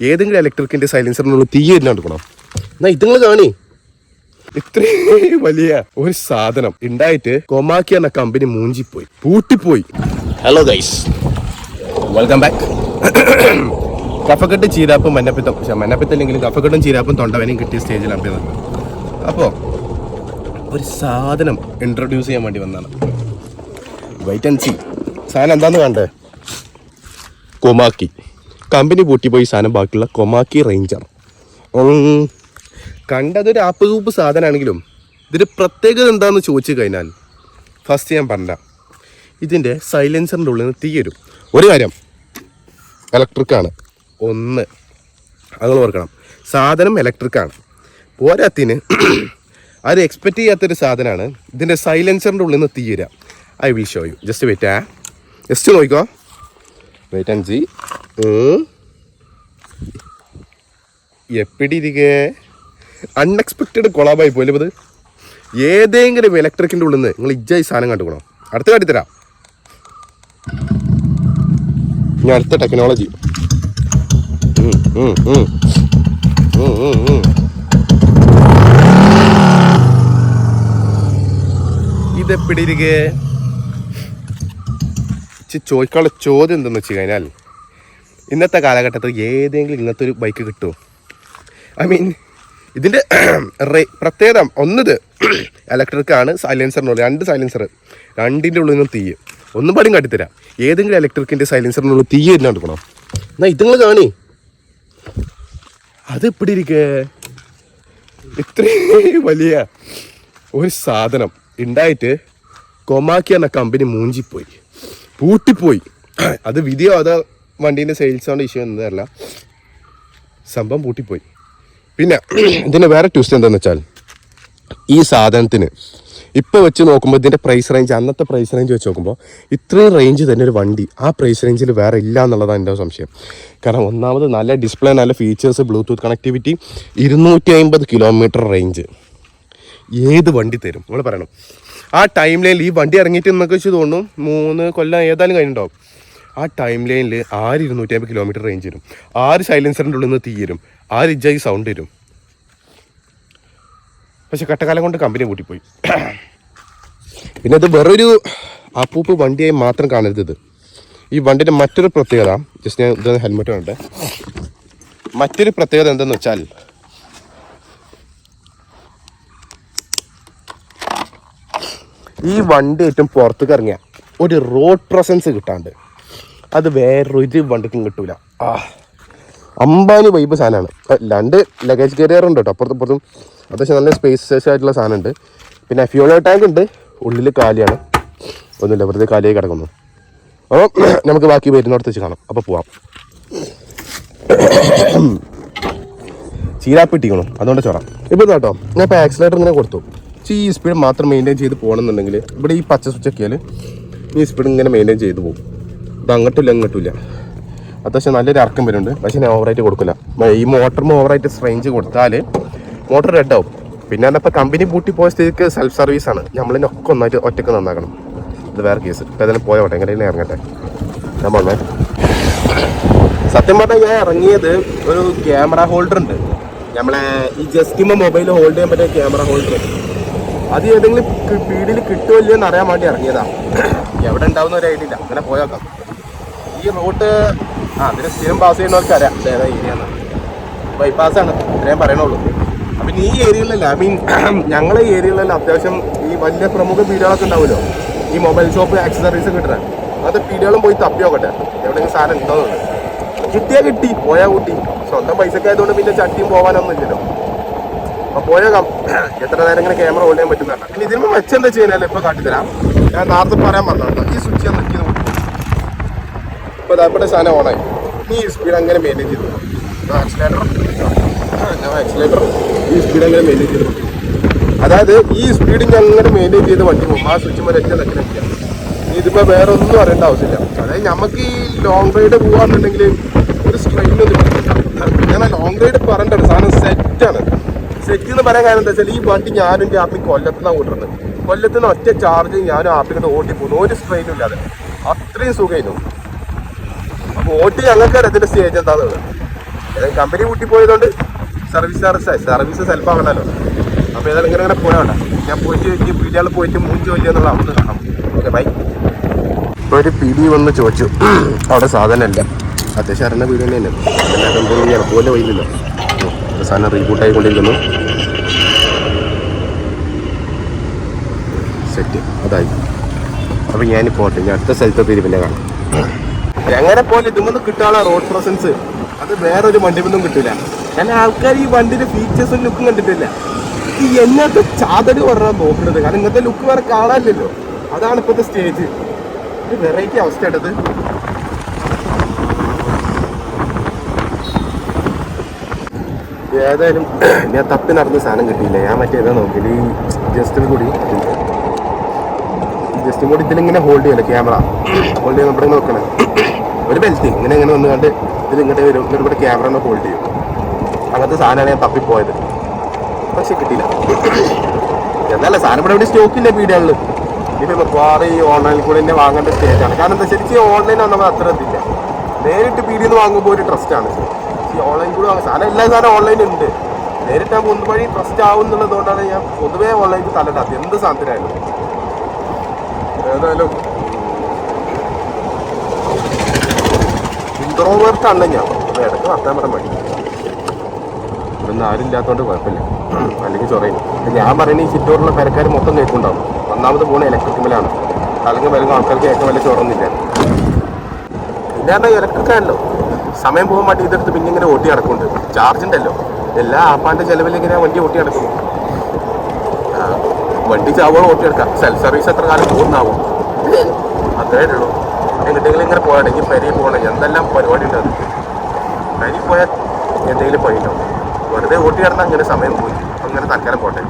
ഏതെങ്കിലും ഇലക്ട്രിക്കിന്റെ സൈലൻസറിനുള്ള തീ എടുക്കണം. എന്നാ ഇതുങ്ങൾ കാണി, ഇത്രയും വലിയ ഒരു സാധനം ഉണ്ടായിട്ട് കൊമാക്കി എന്ന കമ്പനി മൂഞ്ചിപ്പോയി, പൂട്ടിപ്പോയി. Hello guys, welcome back. കഫക്കെട്ട് ചീരാപ്പും മഞ്ഞപ്പിത്തല്ലെങ്കിലും കഫക്കെട്ടും ചീരാപ്പും തൊണ്ടവേനയും കിട്ടിയ സ്റ്റേജിലാണ്. അപ്പോൾ ഒരു സാധനം ഇൻട്രൊഡ്യൂസ് ചെയ്യാൻ വേണ്ടി വന്നതാണ്. Wait and see. സാധനം എന്താന്ന് കണ്ടേ? കൊമാക്കി കമ്പനി പൂട്ടിപ്പോയി. സാധനം ബാക്കിയുള്ള കൊമാക്കി റേഞ്ചർ. കണ്ടതൊരു ആപ്പ് കൂപ്പ് സാധനമാണെങ്കിലും ഇതിൻ്റെ പ്രത്യേകത എന്താണെന്ന് ചോദിച്ചു കഴിഞ്ഞാൽ ഫസ്റ്റ് ഞാൻ പറഞ്ഞ ഇതിൻ്റെ സൈലൻസറിൻ്റെ ഉള്ളിൽ നിന്ന് തീ വരും. ഒരു കാര്യം, ഇലക്ട്രിക്കാണ്. ഒന്ന് അത് ഓർക്കണം, സാധനം ഇലക്ട്രിക്കാണ്. പോരാത്തിന് അത് എക്സ്പെക്റ്റ് ചെയ്യാത്തൊരു സാധനമാണ് ഇതിൻ്റെ സൈലൻസറിൻ്റെ ഉള്ളിൽ നിന്ന് തീ വരിക. I will show you. Just wait just നോക്കിക്കോ. Wait and see. എപ്പിടിരിക്കേ അൺഎക്സ്പെക്റ്റഡ് കൊളാബായി പോലും ഇത്. ഏതെങ്കിലും ഇലക്ട്രിക്കിൻ്റെ ഉള്ളിൽ നിന്ന് നിങ്ങൾ ഇജ്ജായി സാധനം കണ്ടുപോകണം. അടുത്ത കാട്ടിത്തരാം ഞാൻ. അടുത്ത ടെക്നോളജി ഇതെപ്പിടിരിക്കേ ചോദിക്കാനുള്ള ചോദ്യം എന്തെന്ന് വെച്ച് കഴിഞ്ഞാൽ, ഇന്നത്തെ കാലഘട്ടത്തിൽ ഏതെങ്കിലും ഇങ്ങനത്തെ ഒരു ബൈക്ക് കിട്ടുമോ? ഐ മീൻ ഇതിൻ്റെ പ്രത്യേകത ഒന്നത് ഇലക്ട്രിക്കാണ്. സൈലൻസറിനുള്ളിൽ 2 സൈലൻസർ, 2ൻ്റെ ഉള്ളിൽ നിന്നും തീ. ഒന്നും പാടും കാട്ടിത്തരാം. ഏതെങ്കിലും ഇലക്ട്രിക്കിൻ്റെ സൈലൻസറിനുള്ളിൽ തീ തന്നെ എടുക്കണം. എന്നാൽ ഇതുങ്ങൾ കാണി, അത് എപ്പിടിരിക്കേ ഇത്രയും വലിയ ഒരു സാധനം ഉണ്ടായിട്ട് കൊമാക്കി എന്ന കമ്പനി മൂഞ്ചിപ്പോയി, പൂട്ടിപ്പോയി. അത് വിധിയോ അതോ വണ്ടീൻ്റെ സെയിൽസോണ്ട് ഇഷ്യൂ എന്നതല്ല, സംഭവം പൂട്ടിപ്പോയി. പിന്നെ ഇതിൻ്റെ വേറെ ട്വിസ്റ്റ് എന്താണെന്ന് വെച്ചാൽ, ഈ സാധനത്തിന് ഇപ്പോൾ വെച്ച് നോക്കുമ്പോൾ ഇതിൻ്റെ പ്രൈസ് റേഞ്ച്, അന്നത്തെ പ്രൈസ് റേഞ്ച് വെച്ച് നോക്കുമ്പോൾ ഇത്രയും റേഞ്ച് തന്നെ ഒരു വണ്ടി ആ പ്രൈസ് റേഞ്ചിൽ വേറെ ഇല്ല എന്നുള്ളതാണ് എൻ്റെ സംശയം. കാരണം ഒന്നാമത് നല്ല ഡിസ്പ്ലേ, നല്ല features, Bluetooth connectivity, 250 kilometre range ഏത് വണ്ടി തരും നിങ്ങൾ പറയണം. ആ ടൈം ലൈനിൽ ഈ വണ്ടി ഇറങ്ങിയിട്ട് എന്നൊക്കെ വെച്ച് തോന്നുന്നു 3 കൊല്ലം ഏതായാലും കഴിഞ്ഞിട്ടുണ്ടാവും. ആ ടൈം ലൈനിൽ 250 കിലോമീറ്റർ റേഞ്ച് വരും, 6 സൈലൻസറിൻ്റെ ഉള്ളിൽ നിന്ന് തീ വരും, 6 ഇഞ്ചായി സൗണ്ട് വരും. പക്ഷെ കട്ടക്കാലം കൊണ്ട് കമ്പനി കൂട്ടിപ്പോയി. പിന്നെ ഇത് വേറൊരു അപ്പൂപ്പ് വണ്ടിയായി മാത്രം കാണരുത്. ഇത് ഈ വണ്ടിൻ്റെ മറ്റൊരു പ്രത്യേകത, ജസ്റ്റ് ഞാൻ ഇത് ഹെൽമെറ്റ് കണ്ടേ, മറ്റൊരു പ്രത്യേകത എന്തെന്ന് വെച്ചാൽ, ഈ വണ്ടി ഏറ്റവും പുറത്തേക്ക് ഇറങ്ങിയ ഒരു റോഡ് പ്രസൻസ് കിട്ടാണ്ട് അത് വേറൊരു വണ്ടിക്കും കിട്ടൂല. അംബാനി വൈബ് സാധനമാണ്. 2 ലഗേജ് കാരിയർ ഉണ്ട് കേട്ടോ, അപ്പുറത്തും അത്യാവശ്യം നല്ല സ്പേസസ് ആയിട്ടുള്ള സാധനമുണ്ട്. പിന്നെ ഫ്യൂൾ ടാങ്ക് ഉണ്ട്, ഉള്ളിൽ കാലിയാണ്, ഒന്നുമില്ല, വെറുതെ കാലിയായി കിടക്കുന്നു. അപ്പോൾ നമുക്ക് ബാക്കി വരുന്നിടത്ത് വെച്ച് കാണാം. അപ്പോൾ പോവാം. ചീരാപ്പിട്ടിക്കണം, അതുകൊണ്ട് ചോറാം. ഇപ്പോൾ കേട്ടോ ഞാൻ ഇപ്പോൾ ആക്സിലേറ്റർ ഇങ്ങനെ കൊടുത്തു. ഈ സ്പീഡ് മാത്രം മെയിൻറ്റെയിൻ ചെയ്ത് പോകണമെന്നുണ്ടെങ്കിൽ ഇവിടെ ഈ പച്ച സ്വിച്ച് ഒക്കെയാൽ ഈ സ്പീഡ് ഇങ്ങനെ മെയിൻറ്റെയിൻ ചെയ്ത് പോകും. ഇത് അങ്ങോട്ടില്ല ഇങ്ങോട്ടില്ല. അത്യാവശ്യം നല്ലൊരു ഇറക്കം വരുന്നുണ്ട്, പക്ഷേ ഞാൻ ഓവറായിട്ട് കൊടുക്കില്ല. ഈ മോട്ടറിന് ഓവറായിട്ട് റേഞ്ച് കൊടുത്താൽ മോട്ടർ റെഡ് ആവും. പിന്നെ അതിപ്പോൾ കമ്പനി പൂട്ടി പോയ സ്ഥിതിക്ക് സെൽഫ് സർവീസാണ്, നമ്മളിനൊക്കെ ഒന്നായിട്ട് ഒറ്റയ്ക്ക് നന്നാക്കണം. ഇത് വേറെ കേസ്. ഇപ്പോൾ ഏതായാലും പോയോട്ടെ, എങ്ങനെയും ഇറങ്ങട്ടെ. ഞാൻ പറഞ്ഞേ, സത്യം പറഞ്ഞാൽ ഞാൻ ഇറങ്ങിയത് ഒരു ക്യാമറ ഹോൾഡർ ഉണ്ട്, നമ്മളെ ഈ ജസ്റ്റിമ മൊബൈൽ ഹോൾഡ് ചെയ്യാൻ പറ്റിയ ക്യാമറ ഹോൾഡർ. അത് ഏതെങ്കിലും സ്പീഡിൽ കിട്ടുമോ ഇല്ലയോ എന്ന് അറിയാൻ വേണ്ടി ഇറങ്ങിയതാണ്. എവിടെ ഉണ്ടാവുന്ന ഒരു ഐഡിയ ഇല്ല. അങ്ങനെ പോയേക്കാം. ഈ റൂട്ട് അതിന് സ്ഥിരം പാസ് ചെയ്യുന്നവർക്ക് അറിയാം ഏതാ ഏരിയ എന്നാണ്. ബൈപ്പാസാണ്, ഇത്രയും പറയണുള്ളൂ. അപ്പം ഈ ഏരിയയിലല്ല, ഐ മീൻ ഞങ്ങളെ ഏരിയയിലെല്ലാം അത്യാവശ്യം ഈ വലിയ പ്രമുഖ പീടികളൊക്കെ ഉണ്ടാവുമല്ലോ, ഈ മൊബൈൽ ഷോപ്പ് ആക്സസറീസ് കിട്ടുന്നത്. അങ്ങനത്തെ പീടികളും പോയി തപ്പി നോക്കട്ടെ എവിടെയെങ്കിലും സാധനം ഉണ്ടോന്നുണ്ട്. കിട്ടിയാൽ കിട്ടി, പോയാൽ കൂട്ടി. സ്വന്തം പൈസക്കായതുകൊണ്ട് പിന്നെ ചട്ടിയും പോകാനൊന്നും ഇല്ലല്ലോ. അപ്പോൾ പോയേക്കാം. എത്ര നേരം ഇങ്ങനെ ക്യാമറ ഹോൾഡ് ചെയ്യാൻ പറ്റുന്നതല്ല. പിന്നെ ഇതിന് മെച്ചം എന്താ ചെയ്യുന്നതല്ല, ഇപ്പോൾ കാട്ടിത്തരാം. ഞാൻ നേരത്തെ പറയാൻ പറഞ്ഞതാണ്, ഈ സ്വിച്ച് ഞാൻ നിൽക്കുന്നത് ഇപ്പോൾ ഇതാ സാധനം ഓണായി. ഈ സ്പീഡ് അങ്ങനെ മെയിൻറ്റെയിൻ ചെയ്തു. ആക്സിലേറ്റർ ഈ സ്പീഡ് അങ്ങനെ മെയിൻറ്റെയിൻ ചെയ്തു. അതായത് ഈ സ്പീഡ് ഞാൻ അങ്ങനെ മെയിൻറ്റെയിൻ ചെയ്ത് വണ്ടി പോകും. ആ സ്വിച്ച് മേലെ ഒറ്റ നിൽക്കുന്നില്ല. ഇതിപ്പോൾ വേറെ ഒന്നും അറിയേണ്ട ആവശ്യമില്ല. അതായത് നമുക്ക് ഈ ലോങ് റൈഡ് പോകാന്നുണ്ടെങ്കിൽ ഒരു സ്ട്രെയിനൊന്നും പറ്റില്ല. ഞാൻ ലോങ് റൈഡ് പറയേണ്ടത് സാധനം സെറ്റാണ്. സെറ്റ് എന്ന് പറയാൻ കാരണം എന്താ വെച്ചാൽ, ഈ വണ്ടി ഞാനും എൻ്റെ ആപ്പിൽ കൊല്ലത്തുനിന്നാണ് ഓടുന്നത്. കൊല്ലത്തുനിന്ന് ഒറ്റ ചാർജ് ഞാനും ആപ്പിൽ ഓട്ടിപ്പോകുന്നു, ഒരു സ്ട്രെയിനും ഇല്ലാതെ. അത്രയും സുഖമായിരുന്നു. അപ്പോൾ ഓട്ടി ഞങ്ങൾക്ക് ഇതിൻ്റെ സ്റ്റേജ് എന്താണെന്ന് കമ്പനി കൂട്ടി പോയതുകൊണ്ട് സർവീസ് സെൽഫാകണമല്ലോ. അപ്പോൾ ഏതായാലും ഇങ്ങനെ പോയാണ്ട ഞാൻ പോയിട്ട് ഈ പീഡിയാളിൽ പോയിട്ട് മൂഞ്ചി വലിയ എന്നുള്ള അവസ്ഥ കാണാം. Okay bye. ഇപ്പോൾ ഒരു പിടി വന്ന് ചോദിച്ചു, അവിടെ സാധനമല്ല. അത്യാവശ്യം അറിഞ്ഞ വീട് തന്നെയല്ലേ, എല്ലാവരും എളുപ്പമല്ലേ വൈകില്ലല്ലോ. സാധനം റീബൂട്ട് ആയിക്കൊണ്ടിരിക്കുന്നു. സെറ്റ് അതായി. അപ്പോൾ ഞാനിപ്പോൾ പോട്ടെ, ഞാൻ അടുത്ത സ്ഥലത്തെത്തി പിന്നെ കാണാം. എങ്ങനെ പോലെ ഇതൊന്നും കിട്ടാനുള്ള റോഡ് പ്രസൻസ് അത് വേറൊരു വണ്ടിയൊന്നും കിട്ടില്ല. കാരണം ആൾക്കാർ ഈ വണ്ടിയുടെ ഫീച്ചേഴ്സും ലുക്കും കണ്ടിട്ടില്ല. ഈ എന്നത്തെ ചാതടി പറഞ്ഞാൽ നോക്കുന്നത്. കാരണം ഇങ്ങനത്തെ ലുക്ക് വേറെ കാണാനില്ലല്ലോ. അതാണ് ഇപ്പോഴത്തെ സ്റ്റേജ്. ഒരു വെറൈറ്റി അവസ്ഥയായിട്ടത്. ഏതായാലും ഞാൻ തപ്പി നടന്ന സാധനം കിട്ടിയില്ല. ഞാൻ മറ്റേ ഏതാ നോക്കിയത് ഈ ജസ്റ്റും കൂടി ഇതിലിങ്ങനെ ഹോൾഡ് ചെയ്യല്ലോ. ക്യാമറ ഹോൾഡ് ചെയ്യാൻ ഇവിടെ നോക്കണേ. ഒരു ബെൽറ്റ് ഇങ്ങനെ വന്നു കണ്ട് ഇതിലിങ്ങോട്ട് വരും. എന്നിട്ട് ഇവിടെ ക്യാമറ ഹോൾഡ് ചെയ്യും. അങ്ങനത്തെ സാധനമാണ് ഞാൻ തപ്പിപ്പോയത്. പക്ഷെ കിട്ടിയില്ല. എന്നല്ല സാധനം ഇവിടെ സ്റ്റോക്കില്ല പീഡികളിൽ. ഇപ്പം മിക്കവാറും ഈ ഓൺലൈനിൽ കൂടെ തന്നെ വാങ്ങേണ്ട സ്റ്റേജാണ്. കാരണം എന്താ ശരിക്കും ഓൺലൈൻ വന്നപ്പോൾ അത്ര എത്തില്ല. നേരിട്ട് പീഡിയിൽ നിന്ന് വാങ്ങുമ്പോൾ ഒരു ട്രസ്റ്റാണ്. ഈ ഓൺലൈൻ കൂടെ വാങ്ങും സാധനം എല്ലാ സാധനം ഓൺലൈൻ ഉണ്ട്. നേരിട്ടാകുമ്പോൾ ഒന്ന് വഴി ട്രസ്റ്റ് ആവുന്നുള്ളതുകൊണ്ടാണ് ഞാൻ പൊതുവേ ഓൺലൈനിൽ തലയിടാത്തത് എന്ത് സാധനത്തിനായാലും. ഏതായാലും ഇൻട്രോവേർട്ടാണ് ഞാൻ. അപ്പോൾ ഇടയ്ക്ക് വർത്താൻ പറയാൻ മതി. ഇതൊന്നും ആരും ഇല്ലാത്തതുകൊണ്ട് കുഴപ്പമില്ല, അല്ലെങ്കിൽ ചൊറയും. ഞാൻ പറയുന്നത് ഈ ചിറ്റൂരിലുള്ള പെരക്കാർ മൊത്തം കേൾക്കുന്നുണ്ടാവും. ഒന്നാമത് പോകുന്ന ഇലക്ട്രിക്കലാണ്. അല്ലെങ്കിൽ വരുന്ന ആൾക്കാർക്ക് ഏറ്റവും വലിയ ചൊറൊന്നുമില്ല. പിന്നെ പറഞ്ഞാൽ ഇലക്ട്രിക്കാണല്ലോ, സമയം പോകാൻ വേണ്ടി ഇതെടുത്ത് പിന്നെ ഇങ്ങനെ ഓട്ടി നടക്കുന്നുണ്ട്. ചാർജ് ഉണ്ടല്ലോ, എല്ലാ ആപ്പാൻ്റെ ചിലവിൽ ഇങ്ങനെ വണ്ടി ഓട്ടി നടക്കുന്നു. വണ്ടി ചാവോളം ഓട്ടി എടുക്കാം. സെൽഫ് സർവീസ് എത്ര കാലം പോകുന്നാവും, അത്രേ ഉള്ളൂ. എങ്ങോട്ടെങ്കിലും ഇങ്ങനെ പോയാണെങ്കിൽ പെരിയിൽ പോകണം. എന്തെല്ലാം പരിപാടി ഉണ്ട്. അത് പെരിയിൽ പോയാൽ എന്തെങ്കിലും പണിയുണ്ടാവും. വെറുതെ ഓട്ടി കിടന്നാൽ അങ്ങനെ സമയം പോയി. അങ്ങനെ തൽക്കാലം പോട്ടെ.